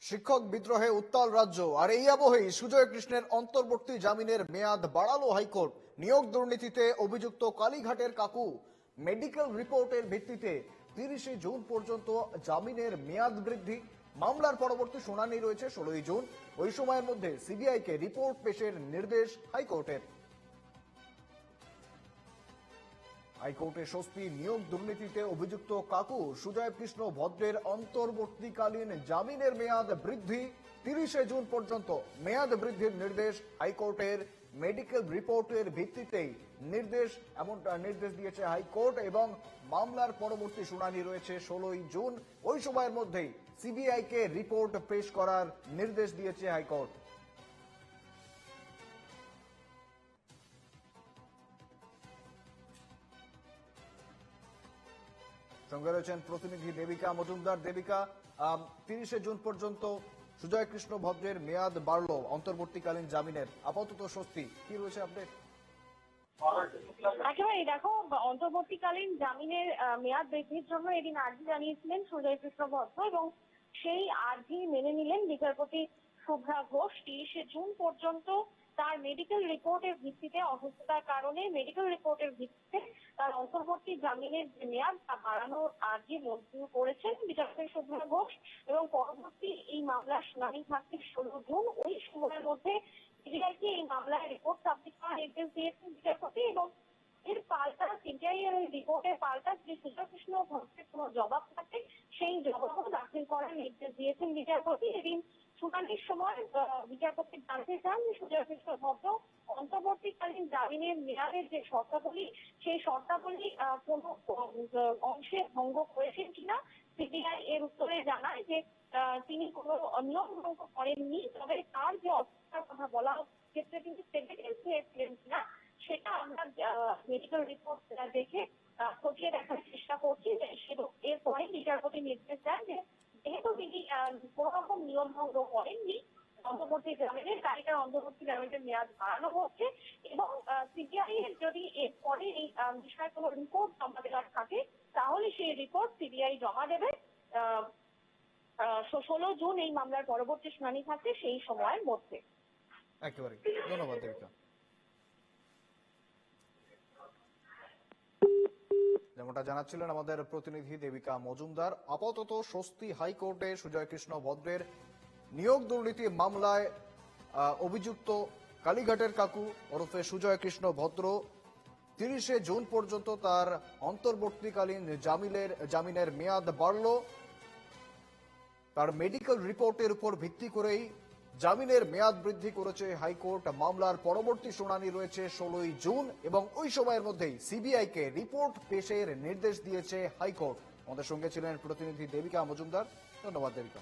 শিক্ষক বিদ্রোহে উত্তাল রাজ্য, আর এই আবহেই সুজয় কৃষ্ণের অন্তর্বর্তী জামিনের মেয়াদ বাড়ালো হাইকোর্ট। নিয়োগ দুর্নীতিতে অভিযুক্ত কালীঘাটের কাকু মেডিকেল রিপোর্টের ভিত্তিতে 30শে জুন পর্যন্ত জামিনের মেয়াদ বৃদ্ধি। মামলার পরবর্তী শুনানি রয়েছে 16ই জুন। ওই সময়ের মধ্যে সিবিআইকে রিপোর্ট পেশের নির্দেশ হাইকোর্টের। হাইকোর্টে স্বস্তি, নিয়োগ দুর্নীতিতে অভিযুক্ত কাকু সুজয় কৃষ্ণ ভদ্রের অন্তর্বর্তীকালীন জামিনের মেয়াদ বৃদ্ধি 30শে জুন পর্যন্ত। মেয়াদ বৃদ্ধির নির্দেশ হাইকোর্টের। মেডিকেল রিপোর্টের ভিত্তিতেই এমনটা নির্দেশ দিয়েছে হাইকোর্ট এবং মামলার পরবর্তী শুনানি রয়েছে 16ই জুন। ওই সময়ের মধ্যেই সিবিআইকে রিপোর্ট পেশ করার নির্দেশ দিয়েছে হাইকোর্ট। সঙ্গে রয়েছেন প্রতিনিধি দেবিকা মজুমদার। দেবিকা, 30শে জুন পর্যন্ত সুজয় কৃষ্ণ ভদ্রের মেয়াদ বাড়লো অন্তর্বর্তীকালীন জামিনের, আপাতত স্বস্তি, কি রয়েছে আপডেট? একেবারে দেখো, অন্তর্বর্তীকালীন জামিনের মেয়াদ বৃদ্ধির জন্য এদিন আর্জি জানিয়েছিলেন সুজয় কৃষ্ণ ভদ্র এবং সেই আর্জি মেনে নিলেন বিচারপতি শুভ্রা ঘোষ। 30শে জুন পর্যন্ত তার মেডিকেল রিপোর্টের ভিত্তিতে, অসুস্থতার কারণে মেডিকেল রিপোর্টের ভিত্তিতে তার অন্তর্বর্তী জামিনের যে মেয়াদ তা বাড়ানোর আর্জি মঞ্জুর করেছেন বিচারপতি শুভ্রা ঘোষ এবং পরবর্তী এই মামলার শুনানি থাকছে 16 জুন। ওই সময়ের মধ্যে সিবিআইকে এই মামলায় রিপোর্ট সাবমিট করার নির্দেশ দিয়েছেন বিচারপতি এবং এর পাল্টা সিবিআই এর ওই রিপোর্টের পাল্টা যে সুজয় কৃষ্ণ ভদ্রের কোনো জবাব থাকে সেই জবাবও দাখিল করার নির্দেশ দিয়েছেন বিচারপতি। এদিন শুনানির সময় বিচারপতি জানতে চান যে সুজয় কৃষ্ণ ভদ্র অন্তর্বর্তীকালীন জামিনের মেয়াদের যে শর্তাবলী, সেই শর্তাবলী কোনো অংশে ভঙ্গ করেছেন কিনা। সিবিআই এর উত্তরে জানায় যে তিনি কোনো নিয়ম ভঙ্গ করেননি, তবে তার যে অসুস্থতার কথা বলা ক্ষেত্রে তিনি ছিলেন কিনা সেটা আমরা মেডিকেল রিপোর্ট দেখে খতিয়ে দেখার চেষ্টা করছি। এরপরে বিচারপতি নির্দেশ দেন যে যেহেতু তিনি কোন রকম নিয়ম ভঙ্গ করেননি অন্তর্বর্তী জামিনের, তাই তার অন্তর্বর্তী জামিনের মেয়াদ বাড়ানো হচ্ছে এবং সিবিআই এর যদি এরপরে এই বিষয়ে কোনো রিপোর্ট জমা দেওয়ার থাকে তাহলে সেই রিপোর্ট সিবিআই জমা দেবে। 16 জুন এই মামলার পরবর্তী শুনানি থাকছে সেই সময়ের মধ্যে। একেবারে ধন্যবাদ দেবিকা। যেমনটা জানাচ্ছিলেন আমাদের প্রতিনিধি দেবিকা মজুমদার, আপাতত স্বস্তি হাইকোর্টে সুজয় কৃষ্ণ ভদ্রের নিয়োগ দুর্নীতি মামলায় অভিযুক্ত কালীঘাটের কাকু ওরফে সুজয় কৃষ্ণ ভদ্র 30শে জুন পর্যন্ত তার অন্তর্বর্তীকালীন জামিনের মেয়াদ বাড়ল। তার মেডিকেল রিপোর্টের উপর ভিত্তি করেই জামিনের মেয়াদ বৃদ্ধি করেছে হাইকোর্ট। মামলার পরবর্তী শুনানি রয়েছে 16ই জুন এবং ওই সময়ের মধ্যেই সিবিআইকে রিপোর্ট পেশের নির্দেশ দিয়েছে হাইকোর্ট। আমাদের সঙ্গে ছিলেন প্রতিনিধি দেবিকা মজুমদার। ধন্যবাদ দেবিকা।